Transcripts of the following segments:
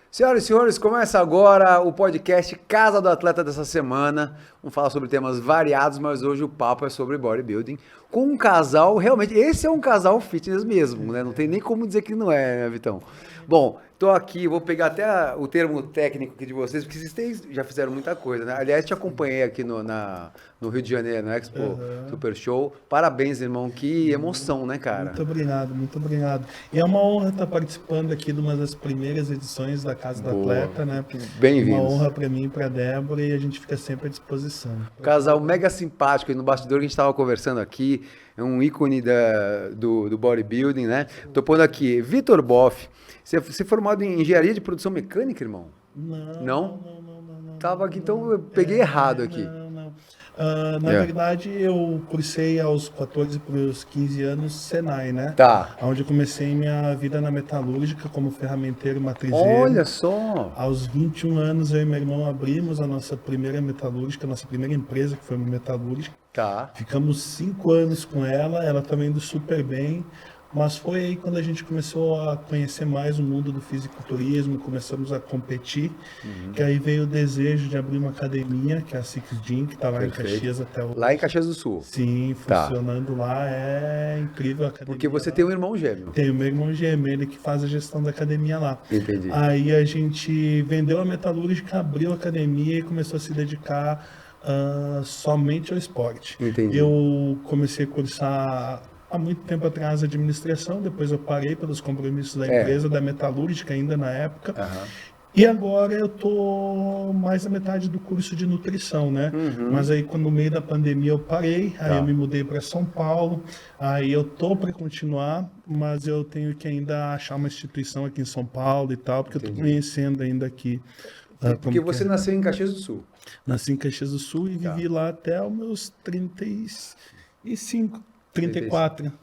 Senhoras e senhores, começa agora o podcast Casa do Atleta dessa semana. Vamos falar sobre temas variados, mas hoje o papo é sobre bodybuilding. Com um casal, realmente, esse é um casal fitness mesmo, né? Não tem nem como dizer que não é, né, Vitão? Bom, tô aqui, vou pegar até o termo técnico aqui de vocês, porque vocês já fizeram muita coisa, né? Aliás, te acompanhei aqui no Rio de Janeiro, no Expo Super Show. Parabéns, irmão, que emoção, né, cara? Muito obrigado, muito obrigado. E é uma honra estar participando aqui de uma das primeiras edições da Casa do Boa. Atleta, né? Bem-vindos. Uma honra para mim e para a Débora e a gente fica sempre à disposição. Casal mega simpático, e no bastidor que a gente estava conversando aqui, é um ícone do bodybuilding, né? Tô pondo aqui, Vitor Boff. Você é formado em engenharia de produção mecânica, irmão? Não, Não? não. Tava aqui, então eu peguei errado aqui. Não. Na verdade, eu cursei aos 14 para os 15 anos Senai, né? Tá. Onde eu comecei minha vida na metalúrgica como ferramenteiro matrizeiro. Olha só! Aos 21 anos, eu e meu irmão abrimos a nossa primeira metalúrgica, a nossa primeira empresa, que foi uma metalúrgica. Tá. Ficamos 5 anos com ela também indo super bem. Mas foi aí quando a gente começou a conhecer mais o mundo do fisiculturismo, começamos a competir, que aí veio o desejo de abrir uma academia, que é a Six Gym, que está lá em Perfeito. Caxias até hoje. Lá em Caxias do Sul. Sim, Tá. funcionando lá, é incrível a academia. Porque você lá. tem um irmão gêmeo. Tem o meu irmão gêmeo, ele que faz a gestão da academia lá. Entendi. Aí a gente vendeu a metalúrgica, abriu a academia e começou a se dedicar somente ao esporte. Entendi. Eu comecei a cursar há muito tempo atrás administração, depois eu parei pelos compromissos da empresa, da metalúrgica ainda na época. E agora eu tô mais da metade do curso de nutrição, né? Mas aí quando no meio da pandemia eu parei, aí eu me mudei para São Paulo, aí eu tô para continuar, mas eu tenho que ainda achar uma instituição aqui em São Paulo e tal, porque eu tô conhecendo ainda aqui. Porque você nasceu em Caxias do Sul. Nasci em Caxias do Sul e vivi lá até os meus 35, 34.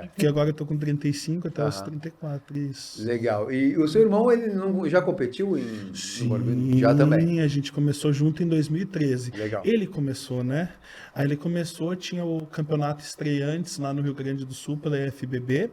Porque agora eu tô com 35 até os 34, isso. Legal. E o seu irmão, ele não, já competiu no bodybuilding? Já também? A gente começou junto em 2013. Legal. Ele começou, né? Aí ele começou, tinha o campeonato estreantes lá no Rio Grande do Sul pela FBB.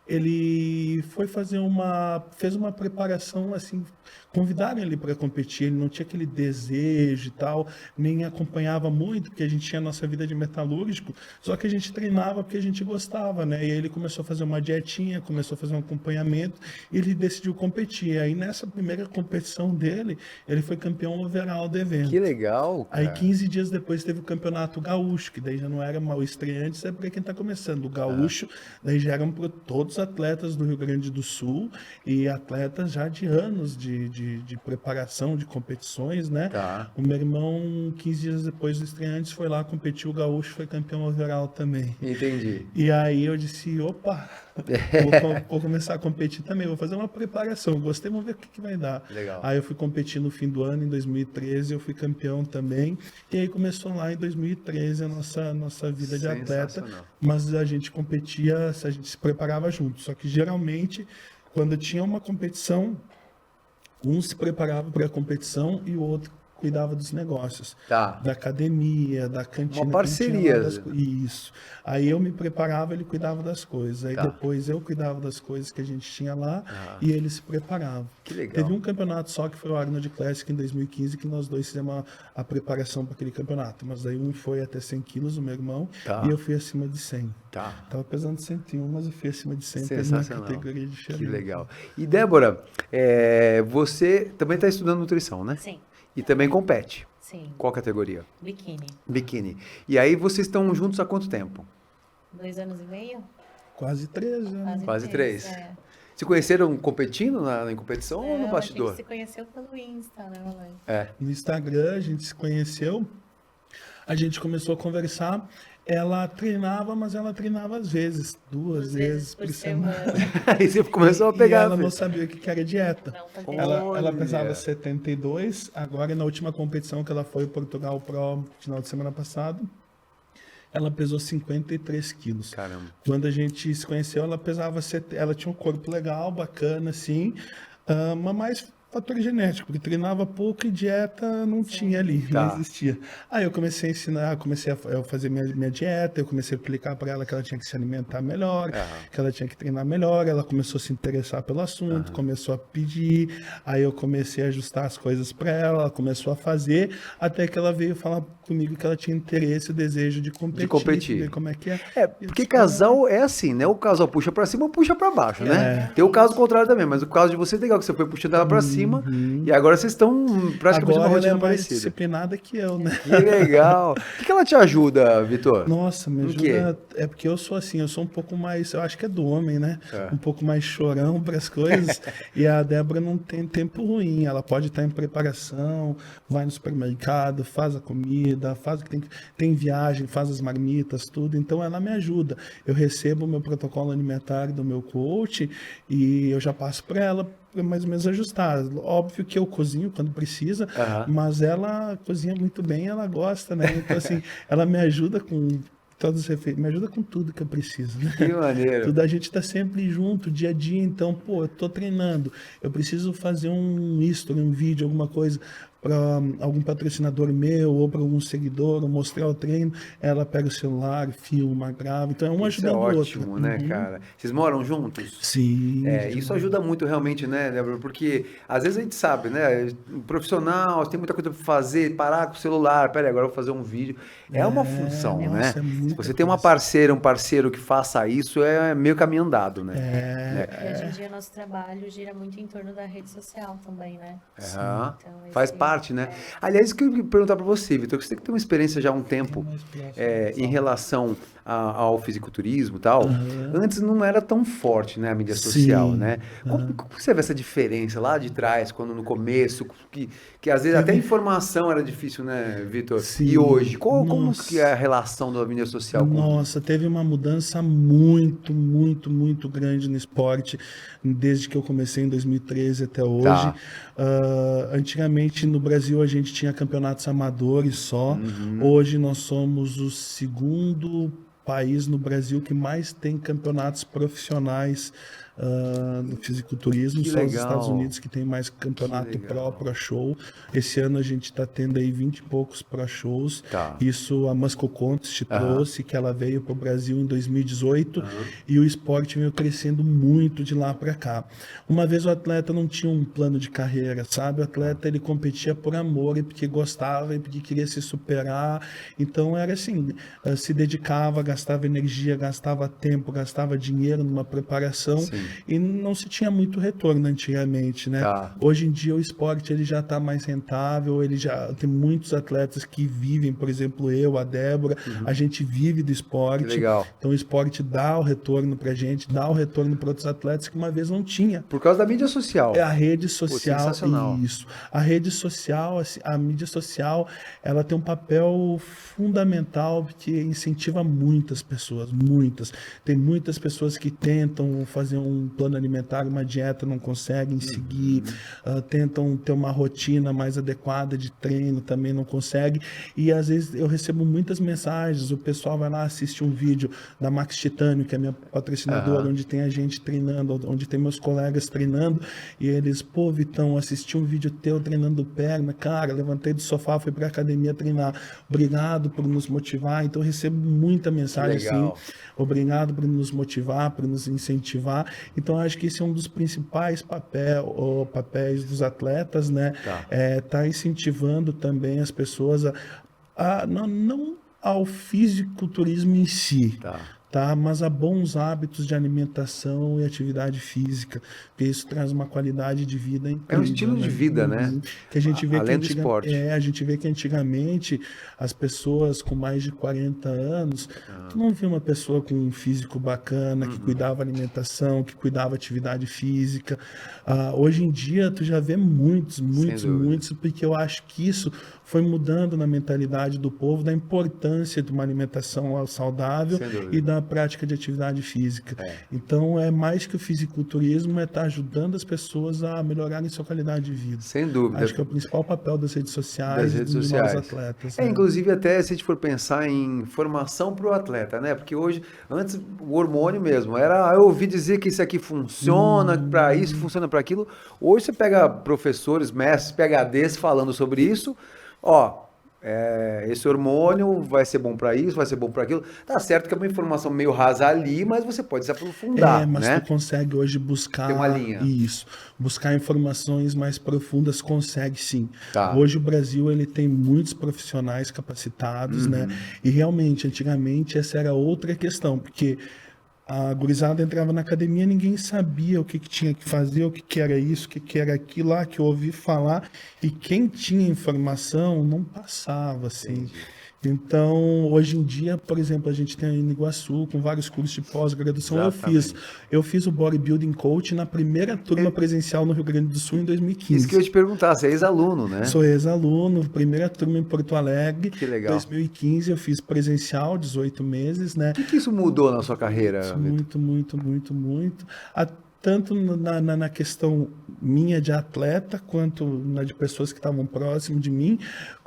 Ele foi fez uma preparação assim, convidaram ele para competir, ele não tinha aquele desejo e tal, nem acompanhava muito, porque a gente tinha a nossa vida de metalúrgico, só que a gente treinava porque a gente gostava, né? E aí ele começou a fazer uma dietinha, começou a fazer um acompanhamento, e ele decidiu competir. Aí nessa primeira competição dele, ele foi campeão overall do evento. Que legal, cara. Aí 15 dias depois teve o campeonato gaúcho, que daí já não era mal estreante, é para quem está começando. O gaúcho, daí já eram para todos os atletas do Rio Grande do Sul e atletas já de anos de preparação, de competições, né? O meu irmão, 15 dias depois do estreantes, foi lá, competiu o gaúcho, foi campeão overall também. Entendi. E aí eu disse, opa, vou começar a competir também, vou fazer uma preparação, gostei, vamos ver o que vai dar. Legal. Aí eu fui competir no fim do ano, em 2013, eu fui campeão também, e aí começou lá em 2013 a nossa vida de atleta, mas a gente competia, a gente se preparava junto, só que geralmente, quando tinha uma competição, um se preparava para a competição e o outro cuidava dos negócios, da academia, da cantina. Uma parceria. Isso. Aí eu me preparava, ele cuidava das coisas. Aí depois eu cuidava das coisas que a gente tinha lá e ele se preparava. Que legal. Teve um campeonato só que foi o Arnold Classic em 2015 que nós dois fizemos a preparação para aquele campeonato. Mas aí um foi até 100 quilos, o meu irmão, e eu fui acima de 100. Tava pesando 101, mas eu fui acima de 100. Sensacional. Categoria diferente. Que legal. E Débora, você também está estudando nutrição, né? Sim. E também compete. Sim. Qual categoria? Biquíni. Biquíni. E aí vocês estão juntos há quanto tempo? 2 anos e meio? Quase 13 anos. Quase 3. Se conheceram competindo em competição ou no bastidor? A gente se conheceu pelo Insta, né, Rolando? No Instagram a gente se conheceu, a gente começou a conversar. Ela treinava, mas ela treinava às vezes, duas vezes por semana. Aí você começou a pegar. E ela não sabia o que era dieta. Não fazia. Ela pesava 72, agora na última competição que ela foi, o Portugal Pro, final de semana passado, ela pesou 53 quilos. Caramba. Quando a gente se conheceu, ela pesava, ela tinha um corpo legal, bacana, assim, mas fator genético, porque treinava pouco e dieta não tinha ali, Tá. não existia. Aí eu comecei a ensinar, eu fazer minha dieta, eu comecei a explicar para ela que ela tinha que se alimentar melhor, que ela tinha que treinar melhor, ela começou a se interessar pelo assunto, começou a pedir, aí eu comecei a ajustar as coisas para ela, ela começou a fazer, até que ela veio falar comigo que ela tinha interesse e desejo de competir. Ver como é que é. Porque casal é assim, né? O casal puxa pra cima ou puxa pra baixo, né? Tem o caso contrário também, mas o caso de você é legal, que você foi puxando ela pra cima e agora vocês estão praticamente numa Agora ela rotina é mais parecida. disciplinada que eu, né? Que legal. O que ela te ajuda, Vitor? Nossa, me No quê? ajuda. É porque eu sou assim, eu sou um pouco mais, eu acho que é do homem, né? É. Um pouco mais chorão para as coisas. E a Débora não tem tempo ruim. Ela pode estar em preparação, vai no supermercado, faz a comida, faz o que tem viagem, faz as marmitas, tudo. Então ela me ajuda. Eu recebo o meu protocolo alimentar do meu coach e eu já passo para ela mais ou menos ajustar. Óbvio que eu cozinho quando precisa, mas ela cozinha muito bem, ela gosta, né? Então, assim, ela me ajuda com todos os efeitos, me ajuda com tudo que eu preciso, né? Que maneiro. Tudo, a gente tá sempre junto, dia a dia, então, pô, eu tô treinando, eu preciso fazer um history, um vídeo, alguma coisa para algum patrocinador meu ou para algum seguidor, ou mostrar o treino, ela pega o celular, filma, grava, então é um Isso é ajudando o outro. ótimo, né, cara? Vocês moram juntos? Sim. Isso ajuda muito realmente, né, Débora? Porque às vezes a gente sabe, né? Um profissional, tem muita coisa pra fazer, parar com o celular, peraí, agora eu vou fazer um vídeo. É uma função, nossa, né? é muita Se você tem uma coisa. parceira, um parceiro que faça isso, é meio caminho andado, né? E hoje em dia nosso trabalho gira muito em torno da rede social também, né? Aham. Então, Faz esse- parte, né? Aliás, eu queria perguntar pra você, Vitor, que você tem uma experiência já há um tempo em relação ao fisiculturismo e tal. Antes não era tão forte, né, a mídia social, Sim. né? Como você vê essa diferença lá de trás, quando no começo, que às vezes até a informação era difícil, né, Vitor? Sim. E hoje, como Nossa. que é a relação da mídia social com... Nossa, teve uma mudança muito, muito, muito grande no esporte, desde que eu comecei em 2013 até hoje. Tá. Antigamente no Brasil a gente tinha campeonatos amadores só. Uhum. Hoje nós somos o segundo país no Brasil que mais tem campeonatos profissionais no fisiculturismo. Que Só os legal. Estados Unidos que tem mais campeonato legal. pro show. Esse ano a gente está tendo aí 20 e poucos pro shows. Tá. Isso a Muscle Contest trouxe, que ela veio para o Brasil em 2018 e o esporte veio crescendo muito de lá para cá. Uma vez o atleta não tinha um plano de carreira, sabe? O atleta ele competia por amor e porque gostava e porque queria se superar. Então era assim, se dedicava, gastava energia, gastava tempo, gastava dinheiro numa preparação. Sim. E não se tinha muito retorno antigamente, né? Tá. Hoje em dia o esporte ele já está mais rentável, ele já tem muitos atletas que vivem, por exemplo, eu, a Débora, a gente vive do esporte. Que legal. Então o esporte dá o retorno pra gente, dá o retorno para outros atletas que uma vez não tinha. Por causa da mídia social. É a rede social, sensacional. isso. A rede social, assim, a mídia social, ela tem um papel fundamental porque incentiva muitas pessoas, muitas. Tem muitas pessoas que tentam fazer um plano alimentar, uma dieta, não conseguem seguir, tentam ter uma rotina mais adequada de treino, também não conseguem. E às vezes eu recebo muitas mensagens, o pessoal vai lá, assiste um vídeo da Max Titânio, que é minha patrocinadora, onde tem a gente treinando, onde tem meus colegas treinando, e eles, pô, Vitão, assisti um vídeo teu treinando perna, cara, levantei do sofá, fui pra academia treinar, obrigado por nos motivar. Então eu recebo muita mensagem Que legal. assim, obrigado por nos motivar, por nos incentivar. Então acho que esse é um dos principais papéis dos atletas, né? Tá. Tá incentivando também as pessoas não ao fisiculturismo em si, tá? Mas a bons hábitos de alimentação e atividade física, porque isso traz uma qualidade de vida incrível. É um estilo de vida, né? Que a gente vê Além que do esporte. a gente vê que antigamente as pessoas com mais de 40 anos, tu não via uma pessoa com um físico bacana, que cuidava da alimentação, que cuidava da atividade física. Hoje em dia tu já vê muitos, porque eu acho que isso foi mudando na mentalidade do povo da importância de uma alimentação saudável Sem dúvida. e da prática de atividade física. Então, é mais que o fisiculturismo, é estar ajudando as pessoas a melhorarem sua qualidade de vida. Sem dúvida. Acho que é o principal papel das redes sociais, Das redes dos sociais. novos atletas. Né? Inclusive até se a gente for pensar em formação para o atleta, né? Porque hoje, antes, o hormônio mesmo, eu ouvi dizer que isso aqui funciona para isso, funciona para aquilo. Hoje você pega professores, mestres, PhDs falando sobre isso, esse hormônio vai ser bom para isso, vai ser bom para aquilo. Tá certo que é uma informação meio rasa ali, mas você pode se aprofundar, mas né? tu consegue hoje buscar Tem uma linha. Isso, buscar informações mais profundas, consegue sim. Tá. Hoje o Brasil ele tem muitos profissionais capacitados, né? E realmente, antigamente essa era outra questão, porque a gurizada entrava na academia, ninguém sabia o que tinha que fazer, o que era isso, o que era aquilo lá que eu ouvi falar, e quem tinha informação não passava, assim. Entendi. Então, hoje em dia, por exemplo, a gente tem em Iguaçu, com vários cursos de pós-graduação, eu fiz o Bodybuilding Coach na primeira turma presencial no Rio Grande do Sul em 2015. Isso que eu ia te perguntar, você é ex-aluno, né? Sou ex-aluno, primeira turma em Porto Alegre. Que legal. Em 2015 eu fiz presencial, 18 meses, né? O que isso mudou na sua carreira, Vitor? Muito. Tanto na questão minha de atleta, quanto na de pessoas que estavam próximo de mim,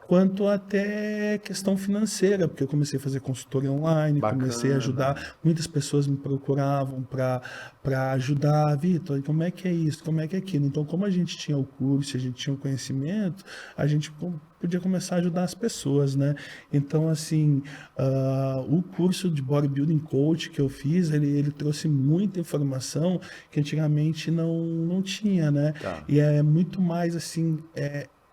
quanto até questão financeira, porque eu comecei a fazer consultoria online, comecei a ajudar, muitas pessoas me procuravam para ajudar, Vitor, como é que é isso, como é que é aquilo. Então, como a gente tinha o curso, a gente tinha o conhecimento, a gente podia começar a ajudar as pessoas, né? Então, assim, o curso de Bodybuilding Coach que eu fiz, ele trouxe muita informação que antigamente não tinha, né? Tá. E é muito mais, assim,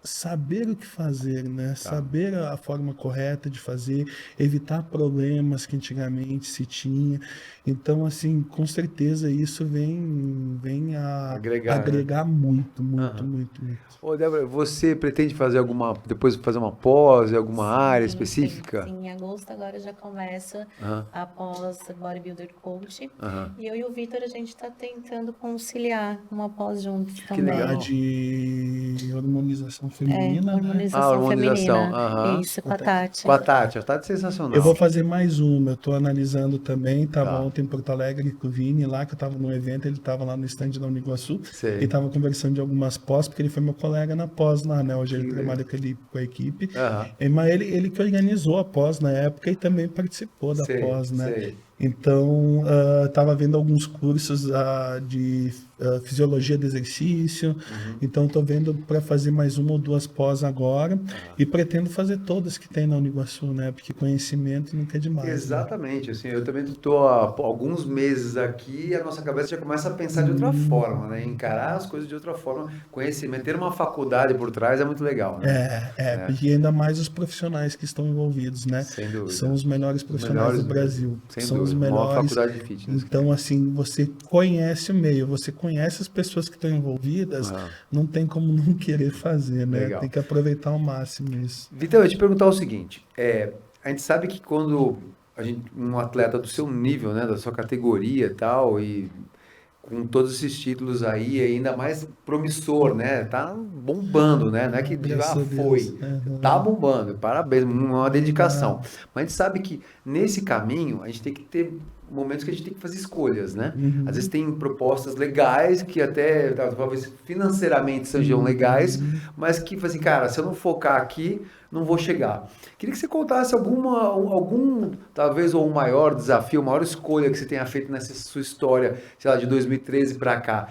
saber o que fazer, né? Tá. Saber a forma correta de fazer, evitar problemas que antigamente se tinha. Então, assim, com certeza isso vem a agregar, né? muito. Ô, Débora, você pretende fazer depois fazer uma pós, alguma área específica? Sim, em agosto agora já começa a pós Bodybuilder Coach. E eu e o Vitor, a gente está tentando conciliar uma pós juntos também. Legal. De hormonização feminina, hormonização feminina. Isso, com a Tati. Com a Tati é sensacional. Eu vou fazer mais uma, eu estou analisando também, estava ontem em Porto Alegre com o Vini lá, que eu estava no evento, ele estava lá no stand da Uniguaçu, e estava conversando de algumas pós, porque ele foi meu colega na pós lá, né? Hoje ele trabalha com a equipe, mas ele que organizou a pós na época e também participou da pós, né? Então, estava vendo alguns cursos de fisiologia do exercício, então estou vendo para fazer mais uma ou duas pós agora, e pretendo fazer todas que tem na Uniguaçu, né? Porque conhecimento nunca é demais. Exatamente, né? Assim, eu também estou há alguns meses aqui e a nossa cabeça já começa a pensar de outra forma, né? Encarar as coisas de outra forma, conhecimento, ter uma faculdade por trás é muito legal, né? Porque ainda mais os profissionais que estão envolvidos, né? Sem dúvida. São os melhores profissionais do Brasil. Sem são dúvida. Os melhores. Uma faculdade de fitness. Então, assim, você conhece o meio, você conhece as pessoas que estão envolvidas, não tem como não querer fazer, né? Legal. Tem que aproveitar ao máximo isso. Vitor, eu ia te perguntar o seguinte, a gente sabe que quando um atleta do seu nível, né, da sua categoria e tal, e com todos esses títulos aí, ainda mais promissor, né? Tá bombando, né? Não é que já foi. Tá bombando. Parabéns, uma dedicação. Mas a gente sabe que nesse caminho a gente tem que ter momentos que a gente tem que fazer escolhas, né? Às vezes tem propostas legais que até talvez financeiramente sejam legais, mas que assim, cara, se eu não focar aqui, não vou chegar. Queria que você contasse algum, talvez, ou um maior desafio, maior escolha que você tenha feito nessa sua história, sei lá, de 2013 para cá.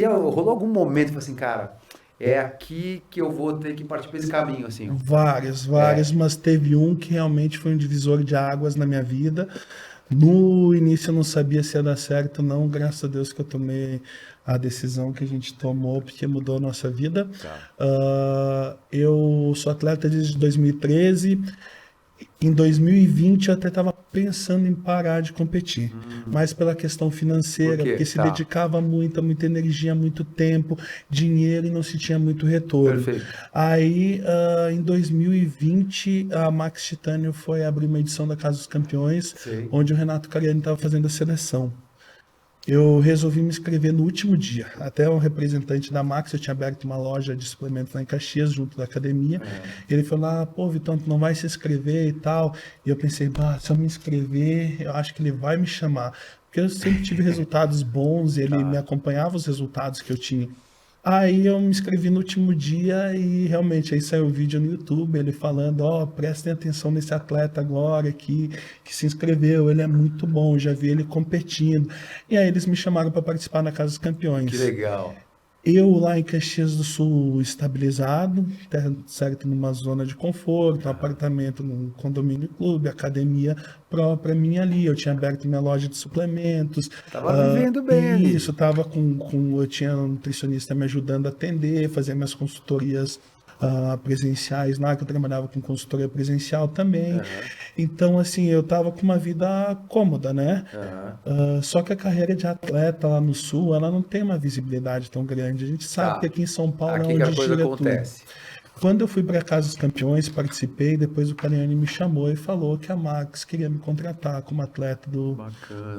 Rolou algum momento que assim, cara, é aqui que eu vou ter que partir para esse caminho, assim? Vários, mas teve um que realmente foi um divisor de águas na minha vida. No início eu não sabia se ia dar certo, não. Graças a Deus que eu tomei a decisão que a gente tomou, porque mudou a nossa vida. Eu sou atleta desde 2013. Em 2020 eu até estava pensando em parar de competir, mas pela questão financeira, porque se dedicava muita energia, muito tempo, dinheiro e não se tinha muito retorno. Perfeito. Aí, em 2020, a Max Titânio foi abrir uma edição da Casa dos Campeões, onde o Renato Cariani estava fazendo a seleção. Eu resolvi me inscrever no último dia. Até um representante da Max, eu tinha aberto uma loja de suplementos lá em Caxias, junto da academia. Ele falou, pô, Vitão, tu não vai se inscrever e tal. E eu pensei, se eu me inscrever, eu acho que ele vai me chamar. Porque eu sempre tive resultados bons e ele me acompanhava os resultados que eu tinha. Aí eu me inscrevi no último dia e realmente aí saiu um vídeo no YouTube, ele falando, prestem atenção nesse atleta agora aqui, que se inscreveu, ele é muito bom, já vi ele competindo. E aí eles me chamaram para participar na Casa dos Campeões. Que legal. Eu lá em Caxias do Sul, estabilizado, certo, numa zona de conforto, um apartamento num condomínio clube, academia própria minha ali. Eu tinha aberto minha loja de suplementos. Tava vivendo bem ali. Isso, tava eu tinha um nutricionista me ajudando a atender, fazer minhas consultorias presenciais lá, que eu trabalhava com consultoria presencial também. Então, assim, eu tava com uma vida cômoda, né? Só que a carreira de atleta lá no Sul, ela não tem uma visibilidade tão grande. A gente sabe que aqui em São Paulo aqui é que onde a coisa gira acontece. tudo. Quando eu fui para a Casa dos Campeões, participei, depois o Cariani me chamou e falou que a Max queria me contratar como atleta do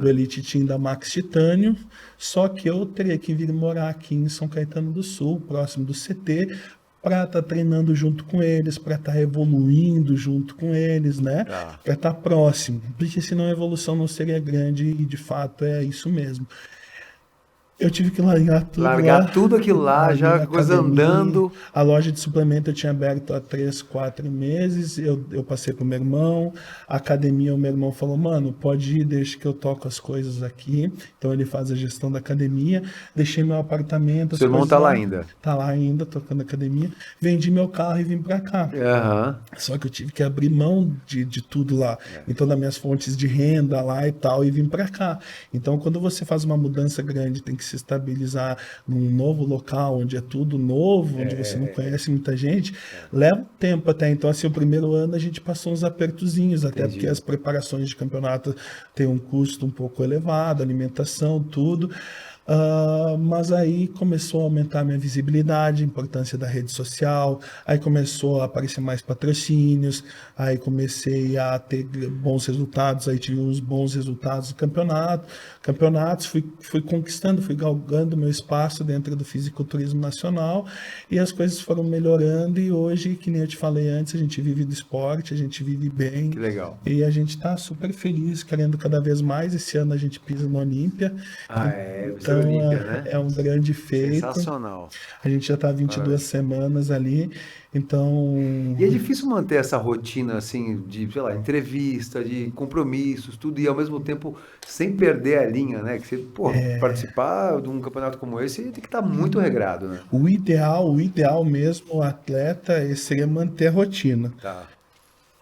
Elite Team da Max Titânio, só que eu teria que vir morar aqui em São Caetano do Sul, próximo do CT, para estar treinando junto com eles, para estar evoluindo junto com eles, né? Para estar próximo, porque senão a evolução não seria grande e de fato é isso mesmo. Eu tive que largar tudo tudo aquilo lá, já coisa andando. A loja de suplemento eu tinha aberto há 3, 4 meses, eu passei pro meu irmão, a academia, o meu irmão falou, mano, pode ir, deixa que eu toco as coisas aqui. Então ele faz a gestão da academia, deixei meu apartamento. Seu irmão tá lá ainda? Tá lá ainda, tocando academia. Vendi meu carro e vim pra cá. Só que eu tive que abrir mão de tudo lá, então das minhas fontes de renda lá e tal, e vim pra cá. Então quando você faz uma mudança grande, tem que se estabilizar num novo local, onde é tudo novo, onde você não conhece muita gente, leva tempo até. Então, assim, o primeiro ano a gente passou uns apertozinhos, até porque as preparações de campeonato têm um custo um pouco elevado, alimentação, tudo. Mas aí começou a aumentar a minha visibilidade, a importância da rede social, aí começou a aparecer mais patrocínios, aí comecei a ter bons resultados, aí tive uns bons resultados no campeonatos, fui conquistando, fui galgando meu espaço dentro do fisiculturismo nacional e as coisas foram melhorando e hoje, que nem eu te falei antes, a gente vive do esporte, a gente vive bem. Que legal. E a gente está super feliz, querendo cada vez mais. Esse ano a gente pisa no Olímpia. Então, Olímpia, né? É um grande feito. Sensacional. A gente já está há 22 semanas ali, então... E é difícil manter essa rotina, assim, de, sei lá, entrevista, de compromissos, tudo, e ao mesmo tempo sem perder a linha, né? Que você, participar de um campeonato como esse, tem que estar muito regrado, né? O ideal mesmo, o atleta, seria manter a rotina.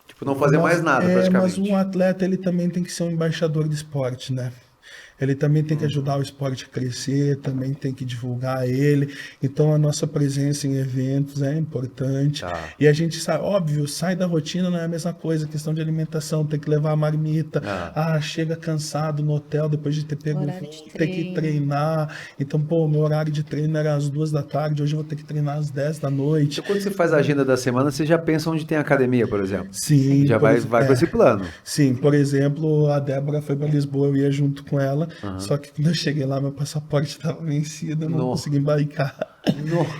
Tipo, não fazer mais nada, praticamente. Mas um atleta, ele também tem que ser um embaixador do esporte, né? Ele também tem que ajudar o esporte a crescer, também tem que divulgar ele. Então, a nossa presença em eventos é importante. E a gente sai, óbvio, sai da rotina, não é a mesma coisa. Questão de alimentação, tem que levar a marmita. Chega cansado no hotel depois de ter pego tem que treinar. Então, meu horário de treino era às 2 da tarde, hoje eu vou ter que treinar às 10 da noite. Então, quando você faz a agenda da semana, você já pensa onde tem academia, por exemplo? Sim. Já vai com esse plano? Sim, por exemplo, a Débora foi para Lisboa, eu ia junto com ela. Só que quando eu cheguei lá, meu passaporte estava vencido, eu não consegui embarcar.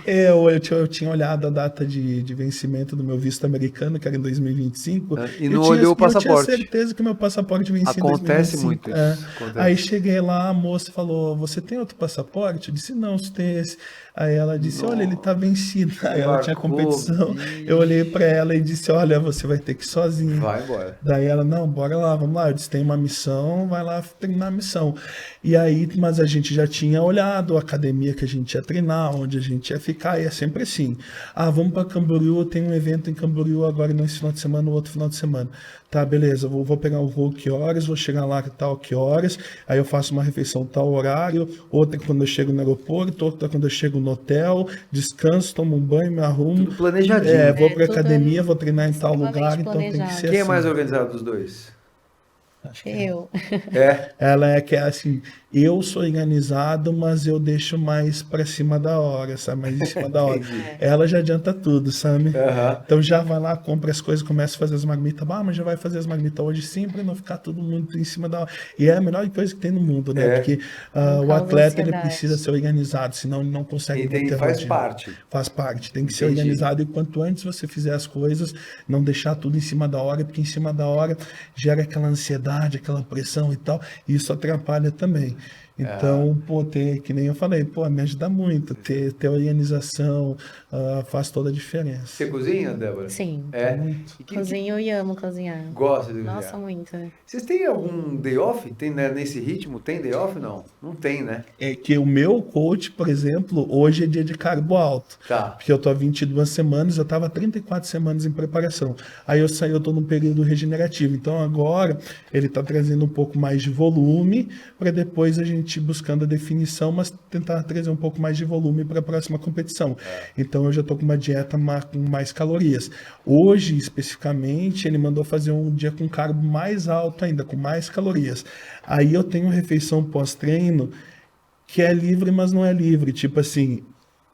Eu tinha olhado a data de vencimento do meu visto americano, que era em 2025. E não olhou o passaporte. Eu tinha certeza que meu passaporte vencia em 2025. Acontece muito isso. Aí cheguei lá, a moça falou, você tem outro passaporte? Eu disse, não, você tem esse. Aí ela disse, olha, ele tá vencido. Aí ela tinha competição. Eu olhei para ela e disse, olha, você vai ter que ir sozinho. Vai embora. Daí ela, não, bora lá, vamos lá. Eu disse, tem uma missão, vai lá treinar a missão. E aí, mas a gente já tinha olhado a academia que a gente ia treinar, onde a gente ia ficar, e é sempre assim. Vamos para Camboriú, tem um evento em Camboriú agora nesse final de semana, no outro final de semana. Tá, beleza, vou pegar o voo que horas, vou chegar lá tal que horas, aí eu faço uma refeição tal horário, outra quando eu chego no aeroporto, outra quando eu chego no hotel, descanso, tomo um banho, me arrumo. Tudo planejadinho. Vou pra academia, vou treinar em tal lugar, então tem que ser Quem assim. é mais organizado dos dois? Acho que é. Eu. Ela é que é assim, eu sou organizado, mas eu deixo mais pra cima da hora, sabe? Mais em cima da hora. Entendi. Ela já adianta tudo, sabe? Aham. Então já vai lá, compra as coisas, começa a fazer as marmitas. Mas já vai fazer as marmitas hoje sim, pra não ficar todo mundo em cima da hora. E é a melhor coisa que tem no mundo, né? Porque o causa atleta ele ansiedade. precisa ser organizado, senão ele não consegue Entendi, manter faz rotina. parte. Faz parte, tem que ser Entendi. organizado. E quanto antes você fizer as coisas, não deixar tudo em cima da hora, porque em cima da hora gera aquela ansiedade, aquela pressão e tal, e isso atrapalha também. Então, pô, que nem eu falei, pô, me ajuda muito. Ter organização faz toda a diferença. Você cozinha, Débora? Sim. É. E Cozinho e amo cozinhar. gosta de cozinhar? Nossa, muito. Vocês têm algum day off? Tem, né, nesse ritmo? Tem day off? Não. Não tem, né? É que o meu coach, por exemplo, hoje é dia de carbo alto. Tá. Porque eu tô há 22 semanas, eu tava há 34 semanas em preparação. Aí eu saí, eu tô num período regenerativo. Então agora ele tá trazendo um pouco mais de volume para depois a gente ir buscando a definição, mas tentar trazer um pouco mais de volume para a próxima competição. Então eu já tô com uma dieta com mais calorias. Hoje, especificamente, ele mandou fazer um dia com carbo mais alto ainda, com mais calorias. Aí eu tenho refeição pós-treino que é livre, mas não é livre. Tipo assim,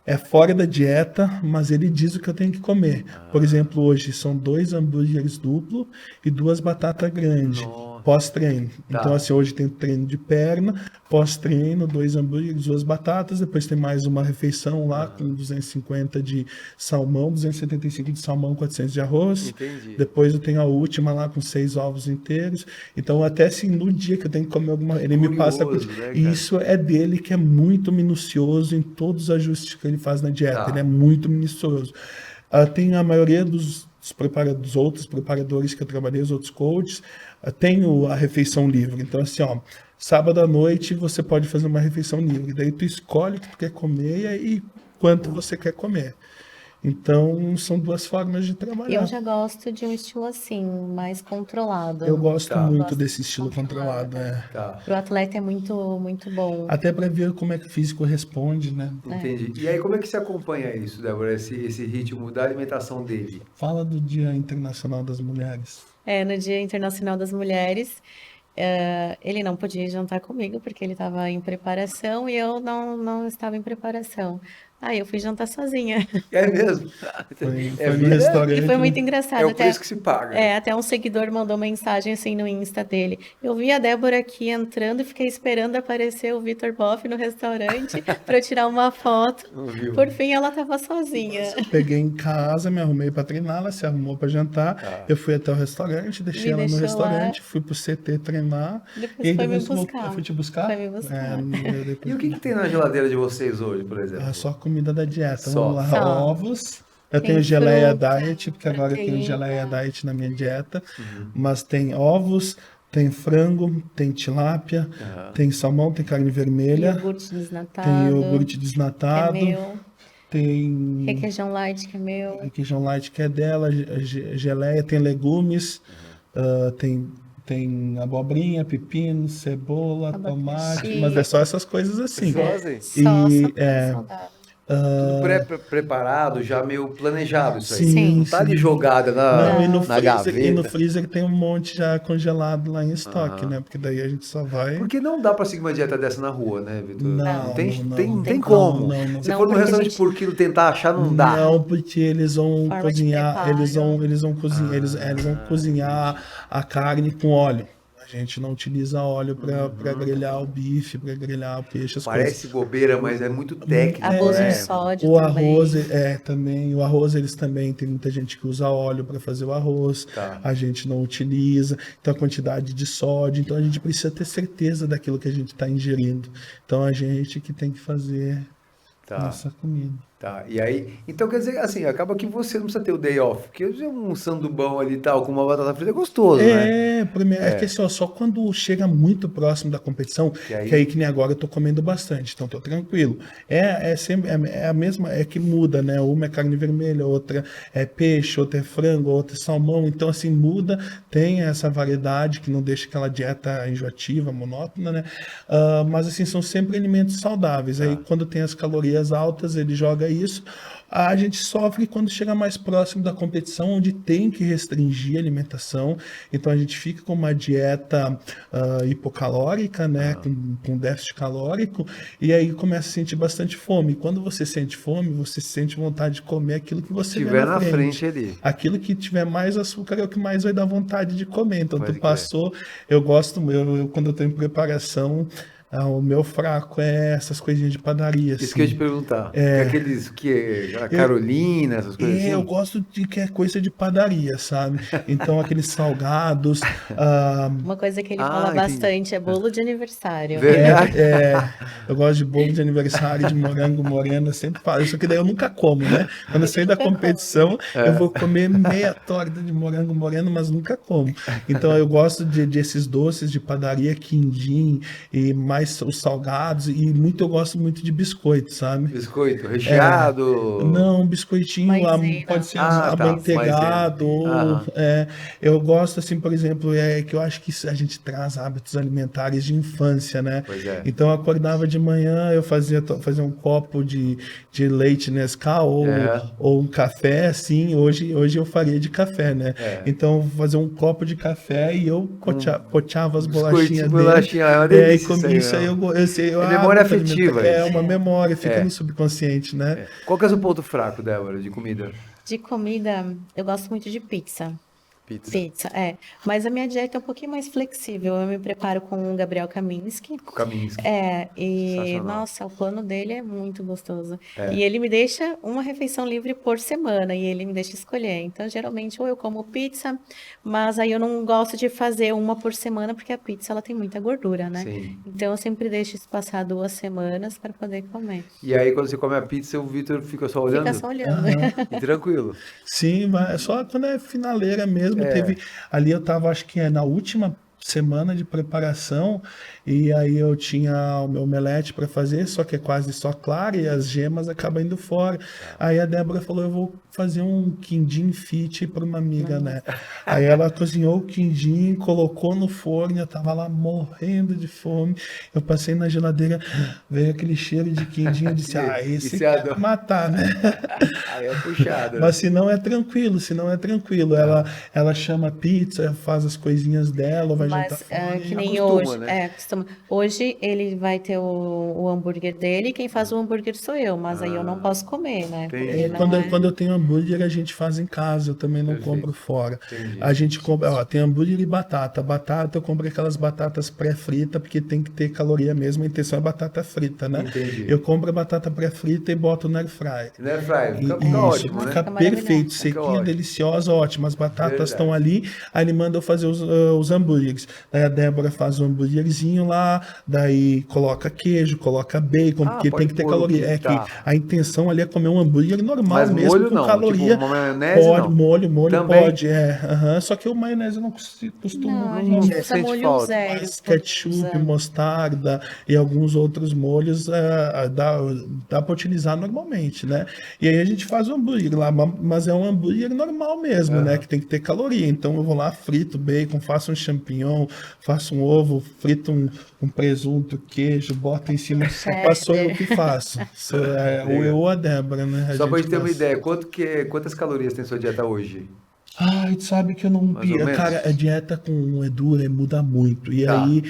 é fora da dieta, mas ele diz o que eu tenho que comer. Por exemplo, hoje são 2 hambúrgueres duplo e 2 batatas grandes. Pós-treino. Tá. Então, assim, hoje tem treino de perna, pós-treino, 2 hambúrgueres, 2 batatas, depois tem mais uma refeição lá com 250 de salmão, 275 de salmão, 400 de arroz. Entendi. Depois eu tenho a última lá com 6 ovos inteiros. Então, até assim, no dia que eu tenho que comer alguma... Ele me passa... Curioso, né, cara? E isso é dele, que é muito minucioso em todos os ajustes que ele faz na dieta. Tá. Ele é muito minucioso. Tem a maioria dos outros preparadores que eu trabalhei, os outros coaches, tem a refeição livre. Então, assim, ó, sábado à noite você pode fazer uma refeição livre. Daí tu escolhe o que tu quer comer e quanto você quer comer. Então, são 2 formas de trabalhar. Eu já gosto de um estilo assim, mais controlado. Eu gosto Tá. muito Gosto desse de estilo controlado. Tá. Pro atleta é muito, muito bom. Até para ver como é que o físico responde, né? Entendi. E aí, como é que você acompanha isso, Débora? Esse ritmo da alimentação dele? Fala do Dia Internacional das Mulheres. No Dia Internacional das Mulheres, ele não podia jantar comigo porque ele estava em preparação e eu não estava em preparação. Aí eu fui jantar sozinha. É mesmo? Foi É no vida? restaurante. E foi muito engraçado. É o preço que se paga. Até um seguidor mandou mensagem assim no Insta dele. Eu vi a Débora aqui entrando e fiquei esperando aparecer o Vitor Boff no restaurante para eu tirar uma foto. Não viu? Por fim, ela estava sozinha. Peguei em casa, me arrumei para treinar, ela se arrumou para jantar. Eu fui até o restaurante, deixei Me ela no deixou restaurante, lá. fui pro CT treinar. Depois e aí foi me depois buscar. Eu fui te buscar? Foi me buscar. Depois... E o que tem na geladeira de vocês hoje, por exemplo? É só comida da dieta. Só. Vamos lá, Só. ovos. Eu Tem tenho geleia fruta, diet, porque agora eu tenho proteína. geleia diet na minha dieta. Mas tem ovos, tem frango, tem tilápia, tem salmão, tem carne vermelha, Iogurte desnatado. tem iogurte Que desnatado, é meu. tem Requeijão light, que é meu. requeijão light que é dela, geleia, tem legumes, tem abobrinha, pepino, cebola, Abacaxi. tomate, mas é só essas coisas assim. Só assim? Só E, coisa saudável. Tudo preparado, já meio planejado isso aí. Sim, Não tá ali sim. jogada Não, e no na freezer, gaveta. e no freezer tem um monte já congelado lá em estoque, né? Porque daí a gente só vai. Porque não dá pra seguir uma dieta dessa na rua, né, Vitor? Não, tem, não, tem, não. tem Não, como. não. Se Não, for no porque a restaurante gente- por quilo tentar achar, não dá. Não, porque eles vão Forma de cozinhar, preparo. eles vão cozinhar, eles vão cozinhar a carne com óleo. A gente não utiliza óleo para grelhar o bife, para grelhar o peixe, as coisas. Parece bobeira, mas é muito técnico. Abuso né? de sódio O também. arroz também. O arroz eles também tem muita gente que usa óleo para fazer o arroz. Tá. A gente não utiliza. Então a quantidade de sódio. Então a gente precisa ter certeza daquilo que a gente está ingerindo. Então a gente que tem que fazer Tá. nossa comida. Tá, e aí, então quer dizer, assim, acaba que você não precisa ter o day off, porque um sandubão ali e tal, com uma batata frita é gostoso, né? É que assim, ó, só quando chega muito próximo da competição, Que aí- que aí que nem agora eu tô comendo bastante, então tô tranquilo. É sempre a mesma, é que muda, né? Uma é carne vermelha, outra é peixe, outra é frango, outra é salmão, então assim, muda, tem essa variedade que não deixa aquela dieta enjoativa, monótona, né? Mas assim, são sempre alimentos saudáveis. Aí quando tem as calorias altas, ele joga isso. A gente sofre quando chega mais próximo da competição, onde tem que restringir a alimentação. Então a gente fica com uma dieta hipocalórica, né, com déficit calórico, e aí começa a sentir bastante fome. E quando você sente fome, você sente vontade de comer aquilo que você vê tiver na frente ali. Aquilo que tiver mais açúcar é o que mais vai dar vontade de comer. Então Pode tu passou, eu gosto, quando eu tô em preparação, o meu fraco é essas coisinhas de padaria. Isso assim. que eu ia te perguntar. Aqueles a Carolina, essas coisas assim. Eu gosto de que é coisa de padaria, sabe? Então aqueles salgados. Uma coisa que ele fala entendi. bastante é bolo de aniversário. Verdade. Eu gosto de bolo de aniversário, de morango moreno, eu sempre falo. Isso que daí eu nunca como, né? Quando eu sair da competição, eu vou comer meia torta de morango moreno, mas nunca como. Então eu gosto desses doces de padaria, quindim e mais os salgados, e eu gosto muito de biscoito, sabe? Biscoito recheado. Não, um biscoitinho, Maisena. pode ser tá, amanteigado. maisena. Eu gosto, assim, por exemplo, que eu acho que a gente traz hábitos alimentares de infância, né? Pois é. Então eu acordava de manhã, eu fazia um copo de leite Nescau ou um café, assim. Hoje eu faria de café, né? Então fazer um copo de café e eu pochava as bolachinhas dele. Bolachinha, é uma delícia E comia isso aí, eu sei. É memória afetiva. É uma memória, fica no subconsciente, né? Qual que é o seu ponto fraco, Débora, de comida? De comida, eu gosto muito de pizza. Pizza. Mas a minha dieta é um pouquinho mais flexível. Eu me preparo com o Gabriel Kaminski. Kaminski. E Sensacional. nossa, o plano dele é muito gostoso. E ele me deixa uma refeição livre por semana e ele me deixa escolher. Então, geralmente, ou eu como pizza, mas aí eu não gosto de fazer uma por semana porque a pizza ela tem muita gordura, né? Sim. Então, eu sempre deixo isso passar 2 semanas para poder comer. E aí, quando você come a pizza, o Vitor fica só olhando? Fica só olhando. E tranquilo. Sim, mas só quando é finaleira mesmo. Ali eu tava, acho que na última semana de preparação, e aí eu tinha o meu omelete para fazer, só que é quase só clara e as gemas acabam indo fora. Aí a Débora falou, eu vou fazer um quindim fit para uma amiga, né? Aí ela cozinhou o quindim, colocou no forno, eu tava lá morrendo de fome. Eu passei na geladeira, veio aquele cheiro de quindim, eu disse, esse quer matar, né? Aí é puxado. Mas se não é tranquilo. Ela chama pizza, faz as coisinhas dela, vai jantar fora. Que nem acostuma, hoje. né? Acostuma. Hoje ele vai ter o hambúrguer dele, quem faz o hambúrguer sou eu, mas aí eu não posso comer, né? Entendi. Quando eu tenho hambúrguer, a gente faz em casa, eu também não compro fora. Entendi. A gente compra, tem hambúrguer e batata. Batata, eu compro aquelas batatas pré-frita, porque tem que ter caloria mesmo, a intenção é batata frita, né? Entendi. Eu compro a batata pré-frita e boto no air fryer. Né, Fry? Fica Isso, ótimo, né? fica Fica perfeito, maravilhoso. sequinha, ótimo. deliciosa, ótima. As batatas Verdade. estão ali, aí ele manda eu fazer os hambúrgueres. Daí a Débora faz o hambúrguerzinho lá, daí coloca queijo, coloca bacon, porque pode tem que ter pôr caloria. o que É tá. que a intenção ali é comer um hambúrguer normal Mas mesmo, molho com não, caloria. tipo uma maionese pode, não. molho Também? pode, Só que o maionese eu não costumo. Não, a não gente gosto. usa sente molho falta. zero. Mas ketchup, mostarda e alguns outros molhos dá para utilizar normalmente, né? E aí a gente faz o hambúrguer lá, mas é um hambúrguer normal mesmo, né? Que tem que ter caloria. Então eu vou lá, frito bacon, faço um champignon, faço um ovo, frito um presunto, queijo, boto em cima. Passou eu que faço. Ou eu ou a Débora, né? Só pra gente ter uma ideia, quantas calorias tem sua dieta hoje? Ai, tu sabe que eu não... Mais ou menos? Cara, a dieta com o Edu muda muito. E Tá. aí,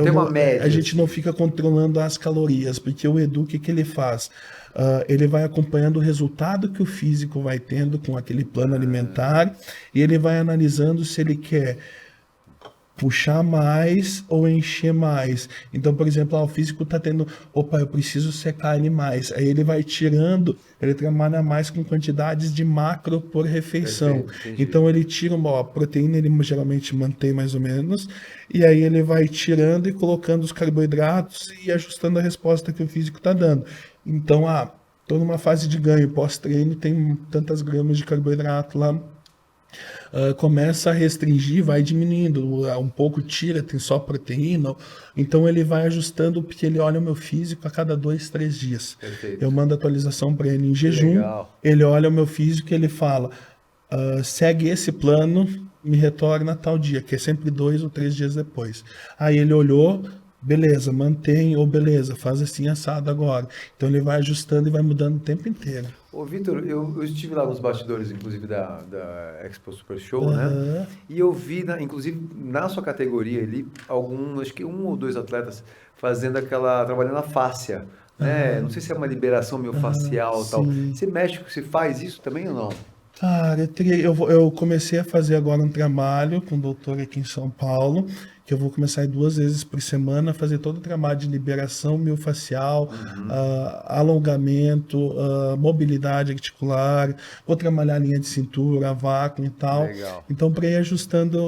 Tem uma média, a gente não assim. fica controlando as calorias, porque o Edu, o que ele faz? Ele vai acompanhando o resultado que o físico vai tendo com aquele plano alimentar e ele vai analisando se ele quer puxar mais ou encher mais. Então, por exemplo, o físico está tendo, eu preciso secar ele mais. Aí ele vai tirando, ele trabalha mais com quantidades de macro por refeição. Perfeito, entendi. Então ele tira, a proteína ele geralmente mantém mais ou menos, e aí ele vai tirando e colocando os carboidratos e ajustando a resposta que o físico está dando. Então, estou numa fase de ganho, pós-treino, tem tantas gramas de carboidrato lá, começa a restringir, vai diminuindo, um pouco tira, tem só proteína, então ele vai ajustando, porque ele olha o meu físico a cada 2, 3 dias. Perfeito. Eu mando atualização para ele em jejum, Legal. ele olha o meu físico e ele fala, segue esse plano, me retorna tal dia, que é sempre 2 ou 3 dias depois. Aí ele olhou, beleza, mantém, ou beleza, faz assim assado agora. Então ele vai ajustando e vai mudando o tempo inteiro. Ô, Vitor, eu estive lá nos bastidores, inclusive, da Expo Super Show, né? Aham. E eu vi, inclusive, na sua categoria ali, acho que 1 ou 2 atletas trabalhando a fáscia, né? Não sei se é uma liberação miofascial e tal. Sim. Você faz isso também ou não? Cara, eu comecei a fazer agora um trabalho com o doutor aqui em São Paulo, que eu vou começar a ir 2 vezes por semana, fazer todo o trabalho de liberação miofascial, alongamento, mobilidade articular, vou trabalhar a linha de cintura, vácuo e tal. Legal. Então, para ir ajustando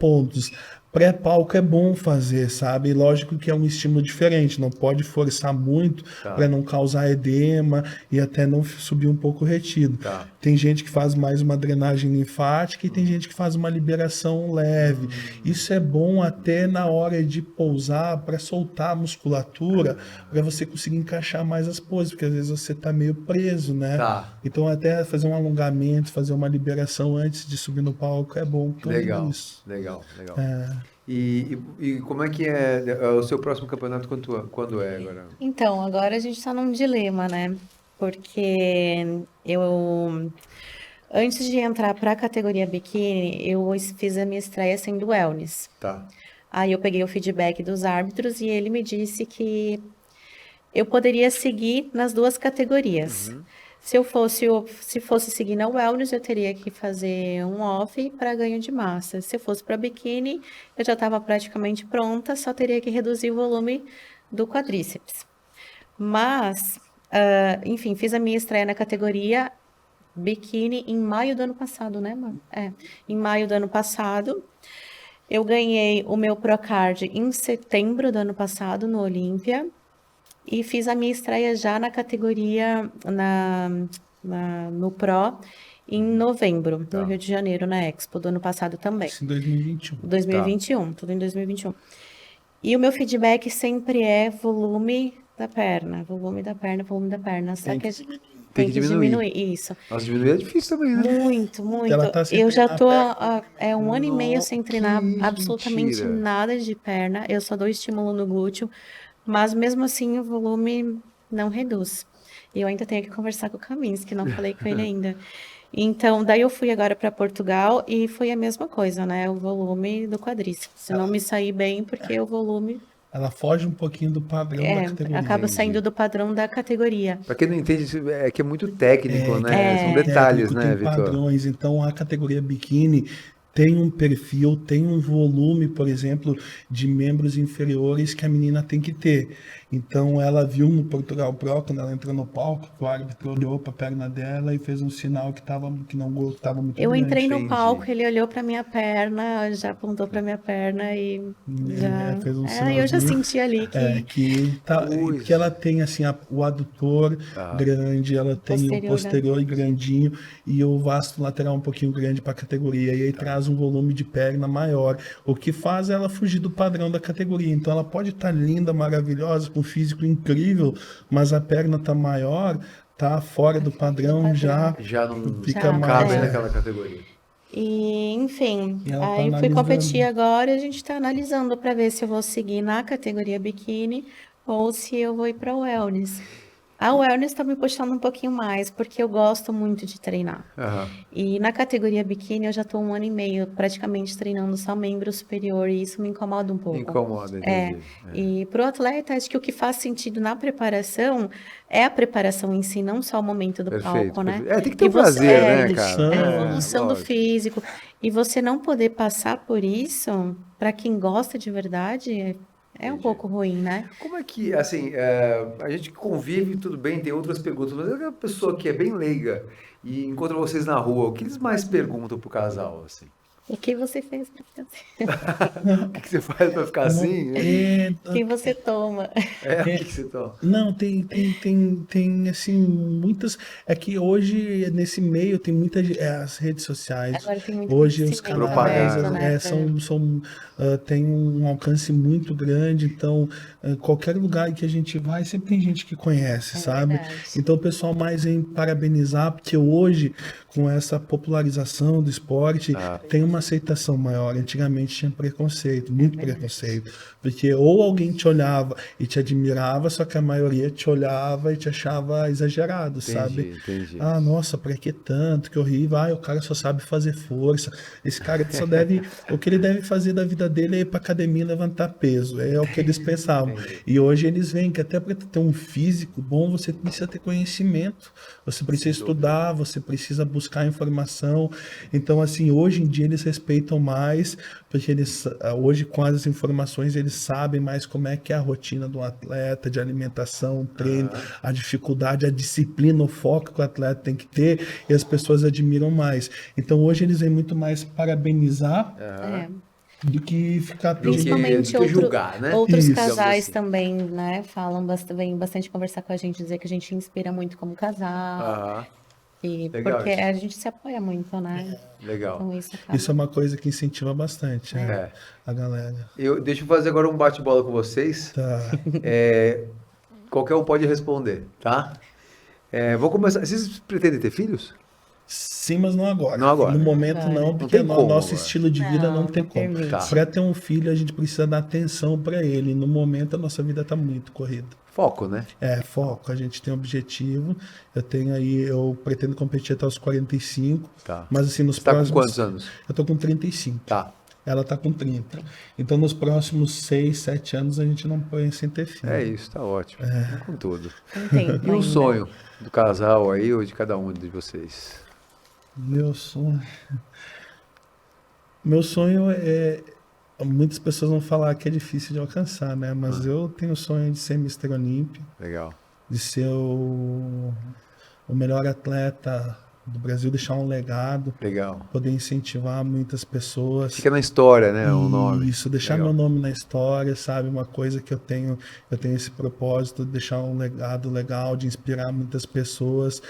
pontos. Pré-palco é bom fazer, sabe? Lógico que é um estímulo diferente, não pode forçar muito Tá. para não causar edema e até não subir um pouco o retido. Tá. Tem gente que faz mais uma drenagem linfática e tem gente que faz uma liberação leve. Isso é bom até na hora de pousar para soltar a musculatura, para você conseguir encaixar mais as poses, porque às vezes você está meio preso, né? Tá. Então até fazer um alongamento, fazer uma liberação antes de subir no palco é bom. Então, Legal, isso. legal. É. E como é que é o seu próximo campeonato? Quando é agora? Então, agora a gente está num dilema, né? Porque antes de entrar para a categoria biquíni, eu fiz a minha estreia sendo wellness. Tá. Aí eu peguei o feedback dos árbitros e ele me disse que eu poderia seguir nas 2 categorias. Se fosse seguir na wellness, eu teria que fazer um off para ganho de massa. Se eu fosse para biquíni, eu já estava praticamente pronta, só teria que reduzir o volume do quadríceps. Mas, enfim, fiz a minha estreia na categoria biquíni em maio do ano passado, né, mano? Em maio do ano passado. Eu ganhei o meu Procard em setembro do ano passado, no Olímpia. E fiz a minha estreia já na categoria, no Pro, em novembro, no Rio de Janeiro, na Expo, do ano passado também. Isso em 2021. 2021, tudo em 2021. E o meu feedback sempre é volume da perna, volume da perna, volume da perna. Só que tem que diminuir, isso. Nossa, diminuir é difícil também, né? Muito, muito. Ela tá sem Eu já treinar tô há 1 ano e meio sem treinar que absolutamente mentira. nada de perna. Eu só dou estímulo no glúteo, mas mesmo assim o volume não reduz. E eu ainda tenho que conversar com o Kaminsky, não falei com ele ainda. Então, daí eu fui agora para Portugal e foi a mesma coisa, né? O volume do quadríceps. Não me saí bem porque o volume Ela foge um pouquinho do padrão da categoria. acaba saindo do padrão da categoria. Pra quem não entende, é que é muito técnico, né? São Técnico, detalhes, né, tem Vitor? padrões. Então, a categoria biquíni tem um perfil, tem um volume, por exemplo, de membros inferiores que a menina tem que ter. Então, ela viu no Portugal Pro, quando ela entrou no palco, o árbitro olhou para a perna dela e fez um sinal que não estava muito Eu grande. entrei no Entendi. palco, ele olhou pra minha perna, já apontou pra minha perna e já. Fez um Eu já sinalzinho. senti ali que Coisa. Que ela tem assim o adutor grande, ela tem o Posterior, né? posterior grandinho e o vasto lateral um pouquinho grande para a categoria. E aí traz um volume de perna maior, o que faz ela fugir do padrão da categoria. Então ela pode estar linda, maravilhosa, com um físico incrível, mas a perna tá maior, tá fora do padrão, já Já não fica Já, mais. cabe é. naquela categoria. E, enfim, E ela tá aí fui analisando. competir agora e a gente tá analisando pra ver se eu vou seguir na categoria biquíni ou se eu vou ir pra wellness. A wellness tá me puxando um pouquinho mais, porque eu gosto muito de treinar. Aham. E na categoria biquíni eu já tô 1 ano e meio praticamente treinando só membro superior e isso me incomoda um pouco. Incomoda, É, entendi. e para o atleta, acho que o que faz sentido na preparação é a preparação em si, não só o momento do Perfeito, palco, né? perfeito. Tem que ter E um prazer, né, evolução, cara? a evolução do lógico. físico. E você não poder passar por isso, para quem gosta de verdade, é um Entendi. pouco ruim, né? Como é que, assim, a gente convive, tudo bem, tem outras perguntas, mas é aquela pessoa que é bem leiga e encontra vocês na rua, o que eles mais perguntam pro casal, assim? O que você fez para ficar assim? O que você faz pra ficar assim? O que você toma? O que você toma? Não, tem assim, muitas. É que hoje, nesse meio, tem muitas. As redes sociais. Agora tem muito Hoje, os conhecimento canais aberto, né, têm um alcance muito grande. Então, qualquer lugar que a gente vai, sempre tem gente que conhece, sabe? verdade. Então, o pessoal mais em parabenizar, porque hoje, com essa popularização do esporte, tem uma aceitação maior. Antigamente tinha preconceito, muito preconceito. Porque ou alguém te olhava e te admirava, só que a maioria te olhava e te achava exagerado, sabe? Entendi. Ah, nossa, pra que tanto? Que horrível. Ah, o cara só sabe fazer força. Esse cara só deve... O que ele deve fazer da vida dele é ir pra academia e levantar peso. É o que eles pensavam. E hoje eles veem que até para ter um físico bom, você precisa ter conhecimento. Você precisa estudar, você precisa buscar informação. Então, assim, hoje em dia eles respeitam mais, porque eles, hoje com as informações, eles sabem mais como é que é a rotina do atleta, de alimentação, treino, a dificuldade, a disciplina, o foco que o atleta tem que ter, e as pessoas admiram mais. Então, hoje eles vêm muito mais parabenizar do que ficar pedindo. Principalmente do que julgar, né? outros Isso. casais Assim. também, né? Falam vêm bastante conversar com a gente, dizer que a gente inspira muito como casal. Aham. E Legal porque isso. a gente se apoia muito, né? Legal. Então isso acaba. Isso é uma coisa que incentiva bastante a galera. Deixa eu fazer agora um bate-bola com vocês. Tá. Qualquer um pode responder, tá? Vou começar. Vocês pretendem ter filhos? Sim, mas não agora. Não agora. No momento Agora. não, Não porque tem o como nosso agora. estilo de vida não Não, tem não como. permite. Tá. Para ter um filho, a gente precisa dar atenção para ele. No momento, a nossa vida está muito corrida. Foco, né? Foco, a gente tem um objetivo. Eu pretendo competir até os 45. Tá. Mas assim, nos Você tá com próximos... quantos anos? Eu tô com 35. Tá. Ela tá com 30. Então, nos próximos 6, 7 anos, a gente não põe sem ter filho. É isso, tá ótimo. Vamos com tudo. Tem tempo E um ainda. sonho do casal aí ou de cada um de vocês? Meu sonho. Meu sonho é. Muitas pessoas vão falar que é difícil de alcançar, né? Mas eu tenho o sonho de ser Mr. Olímpia, Legal. de ser o melhor atleta do Brasil, deixar um legado, Legal. poder incentivar muitas pessoas. Fica na história, né? O nome. Isso, deixar Legal. meu nome na história, sabe? Uma coisa que eu tenho esse propósito de deixar um legado legal, de inspirar muitas pessoas.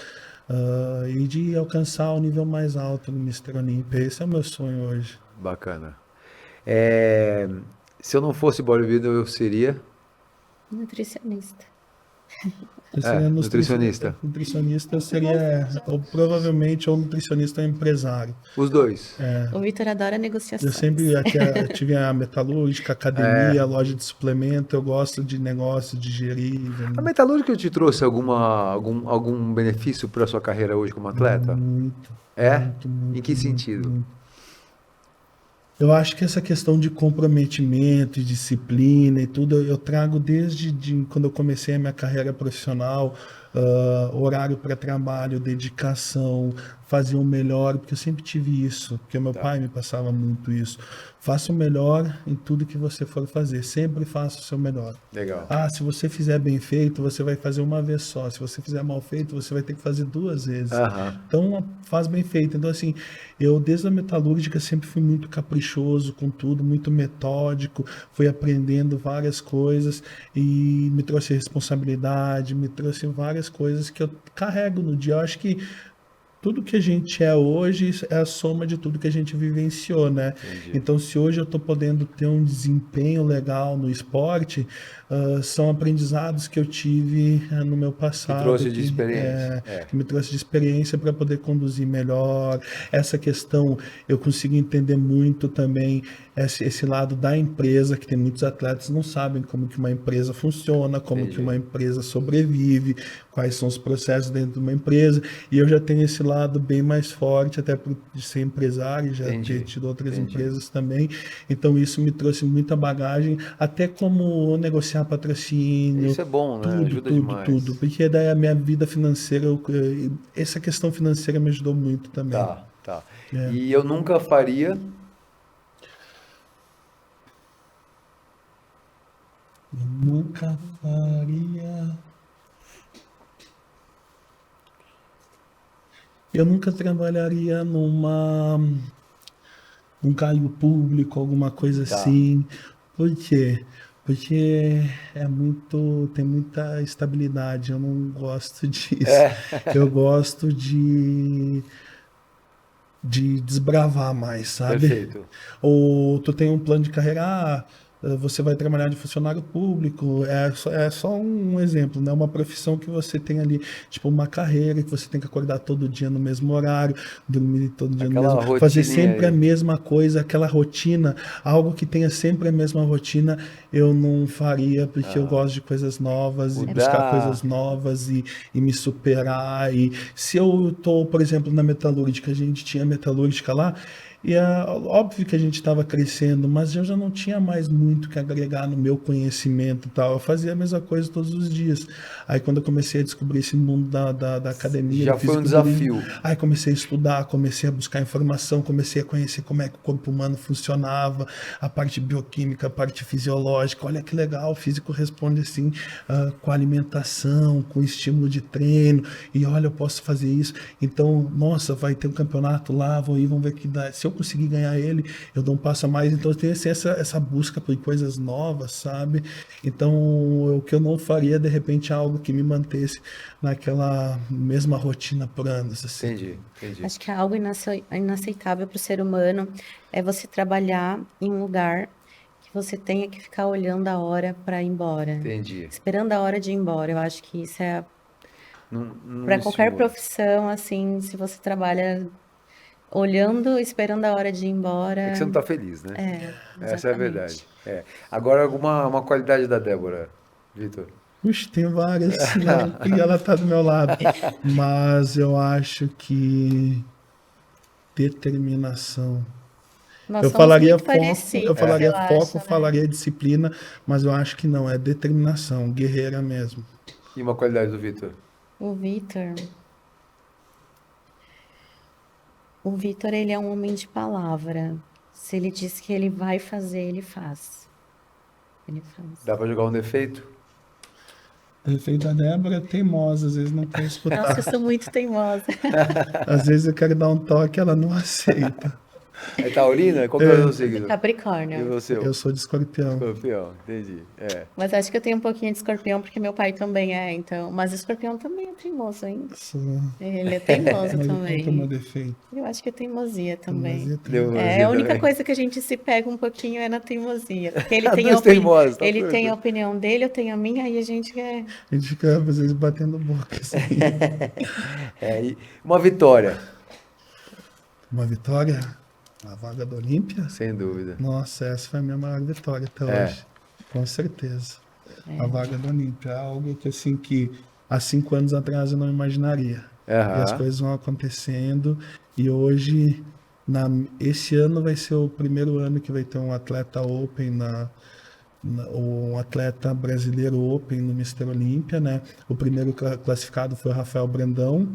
E de alcançar o nível mais alto no Mr. Olímpia. Esse é o meu sonho hoje. Bacana. Se eu não fosse bodybuilder, eu seria Nutricionista. Eu seria nutricionista. Nutricionista eu seria, ou provavelmente, ou nutricionista ou empresário. os dois. O Vitor adora negociações. Eu sempre tive a metalúrgica, academia, loja de suplemento. Eu gosto de negócio, de gerir. A metalúrgica te trouxe algum benefício para a sua carreira hoje como atleta? Muito. Em que sentido? Muito. Eu acho que essa questão de comprometimento, e disciplina e tudo, eu trago desde quando eu comecei a minha carreira profissional, horário para trabalho, dedicação, fazer o melhor, porque eu sempre tive isso, porque meu pai me passava muito isso. Faça o melhor em tudo que você for fazer, sempre faça o seu melhor. Legal. Se você fizer bem feito, você vai fazer uma vez só. Se você fizer mal feito, você vai ter que fazer 2 vezes. Então, faz bem feito. Então, assim, eu desde a metalúrgica sempre fui muito caprichoso com tudo, muito metódico, fui aprendendo várias coisas e me trouxe responsabilidade, me trouxe várias coisas que eu carrego no dia. Eu acho que tudo que a gente é hoje é a soma de tudo que a gente vivenciou, né? Entendi. Então, se hoje eu estou podendo ter um desempenho legal no esporte, são aprendizados que eu tive no meu passado. Que trouxe de experiência. Que me trouxe de experiência para poder conduzir melhor. Essa questão, eu consigo entender muito também esse lado da empresa, que tem muitos atletas que não sabem como que uma empresa funciona, como que uma empresa sobrevive, quais são os processos dentro de uma empresa. E eu já tenho esse lado bem mais forte, até de ser empresário, já ter tido outras empresas também. Então isso me trouxe muita bagagem, até como negociar patrocínio. Isso é bom, né? Ajuda demais. Tudo. Porque daí a minha vida financeira, essa questão financeira me ajudou muito também. Tá. E eu nunca faria... Eu nunca faria... Eu nunca trabalharia num cargo público, alguma coisa assim. Por quê? Porque tem muita estabilidade, eu não gosto disso. Eu gosto de desbravar mais, sabe? Perfeito. Ou tu tem um plano de carreira, você vai trabalhar de funcionário público, é só um exemplo, né? Uma profissão que você tem ali, tipo uma carreira, que você tem que acordar todo dia no mesmo horário, dormir todo dia no Aquela mesmo, fazer rotininha sempre a aí. mesma coisa, aquela rotina, algo que tenha sempre a mesma rotina, eu não faria, porque eu gosto de coisas novas e buscar coisas novas e me superar. E se eu estou, por exemplo, na metalúrgica, a gente tinha metalúrgica lá, e é óbvio que a gente estava crescendo, mas eu já não tinha mais muito que agregar no meu conhecimento e tal. Eu fazia a mesma coisa todos os dias. Aí quando eu comecei a descobrir esse mundo da academia, Já do foi um fisiculturismo, desafio. aí comecei a estudar, comecei a buscar informação, comecei a conhecer como é que o corpo humano funcionava, a parte bioquímica, a parte fisiológica. Olha que legal, o físico responde assim, com alimentação, com estímulo de treino, e olha, eu posso fazer isso. Então, nossa, vai ter um campeonato lá, vou ir, vamos ver o que dá. Se eu conseguir ganhar ele, eu dou um passo a mais. Então, eu tenho assim, essa busca por coisas novas, sabe? Então, o que eu não faria, de repente, é algo que me mantesse naquela mesma rotina por anos, assim. Entendi. Acho que é algo inaceitável para o ser humano é você trabalhar em um lugar que você tenha que ficar olhando a hora para ir embora. Entendi. Esperando a hora de ir embora. Eu acho que isso é Não para qualquer estimula. profissão, assim, se você trabalha olhando, esperando a hora de ir É que embora. você não tá feliz, né? Essa é a Exatamente. verdade. Agora, uma qualidade da Débora, Vitor. Puxa, tem várias, né? E ela tá do meu lado. Mas eu acho que determinação. Nós Eu somos falaria muito foco, parecidos, eu falaria eu foco, acho, né? falaria disciplina, mas eu acho que não, é determinação, guerreira mesmo. E uma qualidade do Vitor? O Vitor. O Vitor, ele é um homem de palavra. Se ele diz que ele vai fazer, ele faz. Ele faz. Dá pra jogar um defeito? Defeito da Débora é teimosa, às vezes não quer Nossa, escutar. eu sou muito teimosa. Às vezes eu quero dar um toque, ela não aceita. É taurina? Qual que é o seu signo? E Capricórnio. o seu? Eu sou de escorpião. Escorpião, entendi. Mas acho que eu tenho um pouquinho de escorpião, porque meu pai também é, então. Mas escorpião também é teimoso, hein? Ele é teimoso Mas qual que é o meu também. defeito? Eu acho que é teimosia também. Teimosia também. É, a única coisa que a gente se pega um pouquinho é na teimosia. Porque ele tem Dois teimosos, tá ele tem a tranquilo. opinião dele, eu tenho a minha, aí a gente quer. A gente fica, às vezes, batendo boca. Assim. E uma vitória, Uma vitória, a vaga da Olímpia. sem dúvida. Nossa, essa foi a minha maior vitória até hoje. Com certeza. A vaga da Olímpia é algo que, assim, que há 5 anos atrás eu não imaginaria. E as coisas vão acontecendo. E hoje, esse ano vai ser o primeiro ano que vai ter um atleta Open um atleta brasileiro Open no Mister Olímpia, né? O primeiro classificado foi o Rafael Brandão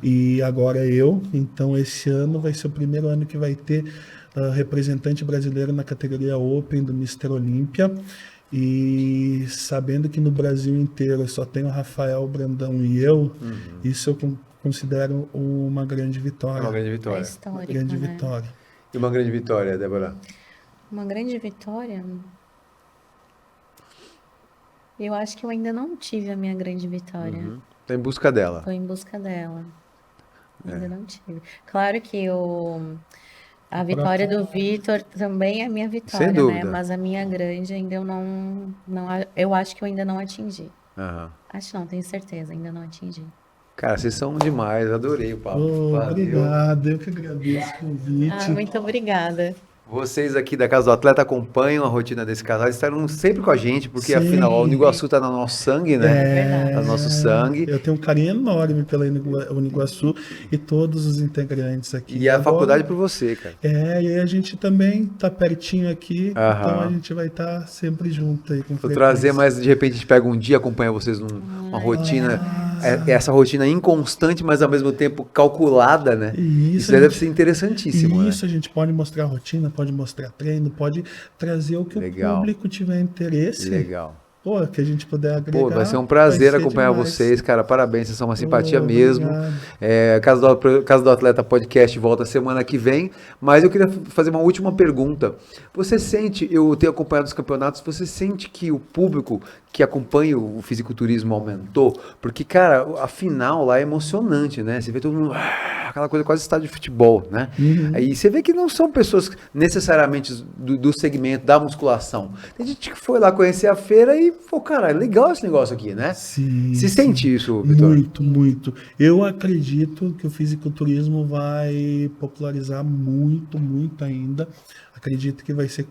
e agora eu. Então esse ano vai ser o primeiro ano que vai ter representante brasileiro na categoria Open do Mister Olímpia. E sabendo que no Brasil inteiro só tem o Rafael Brandão e eu, isso eu considero uma grande vitória. Uma grande É vitória. histórico, Uma grande né? vitória. E uma grande vitória, Débora? Uma grande vitória? Eu acho que eu ainda não tive a minha grande vitória. Tá em busca dela. Estou em busca dela. Ainda não tive. Claro que a vitória do Vitor também é minha vitória, Sem né? dúvida. Mas a minha grande ainda eu acho que eu ainda não atingi. Aham. Acho não, tenho certeza, ainda não atingi. Cara, vocês são demais, adorei o papo. Valeu. Obrigado, eu que agradeço o convite. Muito obrigada. Vocês aqui da Casa do Atleta acompanham a rotina desse casal, estarão sempre com a gente, porque Sim. afinal o Uniguaçu tá no nosso sangue, né? Tá no nosso sangue. Eu tenho um carinho enorme pela Uniguaçu e todos os integrantes aqui. E a Agora, faculdade por você, cara. e aí a gente também tá pertinho aqui, Aham. então a gente vai estar sempre junto aí com Vou frequência. trazer, mas de repente a gente pega um dia, acompanha vocês numa rotina, essa rotina inconstante, mas ao mesmo tempo calculada, né? Isso, Isso aí deve ser interessantíssimo, né? Isso, a gente pode mostrar a rotina, pode mostrar treino, pode trazer o que Legal. o público tiver interesse. Legal. Pô, que a gente puder agregar. Pô, vai ser um prazer vai ser acompanhar demais. vocês, cara. Parabéns, vocês são uma simpatia Pô, mesmo. obrigado. Casa do Atleta Podcast volta semana que vem. Mas eu queria fazer uma última pergunta. Você sente, eu tenho acompanhado os campeonatos, você sente que o público que acompanha o fisiculturismo aumentou? Porque, cara, a final lá é emocionante, né? Você vê todo mundo aquela coisa quase estádio de futebol, né? Aí você vê que não são pessoas necessariamente do segmento da musculação. Tem gente que foi lá conhecer a feira e falou, cara, é legal esse negócio aqui, né? Sim, Se sim. sente isso, Vitor? Muito, muito. Eu acredito que o fisiculturismo vai popularizar muito, muito ainda. Acredito que vai ser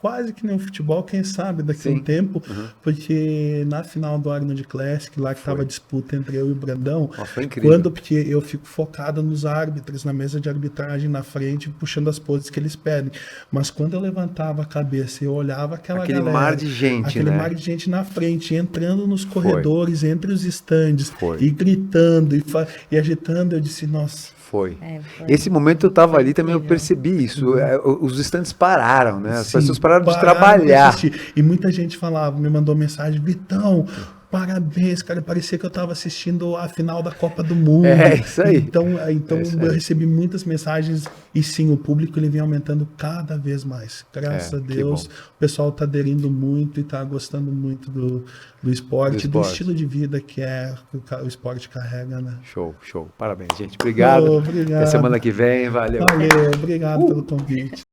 quase que nem o futebol, quem sabe daqui a um tempo, porque na final do Arnold Classic, lá que estava a disputa entre eu e o Brandão, foi incrível. porque eu fico focado nos árbitros, na mesa de arbitragem na frente, puxando as poses que eles pedem. Mas quando eu levantava a cabeça e eu olhava aquele mar de gente, aquele né? mar de gente na frente, entrando nos corredores, entre os estandes, e gritando e agitando, eu disse, nossa. Foi. Foi. Esse momento eu tava ali também, eu incrível. percebi isso. Os estandes pararam, né? As Sim, pessoas pararam de pra trabalhar. assistir. E muita gente falava, me mandou mensagem, Vitão, parabéns, cara, parecia que eu estava assistindo a final da Copa do Mundo. É, isso aí. Então isso eu aí. recebi muitas mensagens e sim, o público ele vem aumentando cada vez mais. Graças a que Deus, bom. o pessoal está aderindo muito e está gostando muito do esporte, do estilo de vida que o esporte carrega, né? Show, show. Parabéns, gente. Obrigado. Obrigado. Até semana que vem. Valeu. Valeu, obrigado pelo convite.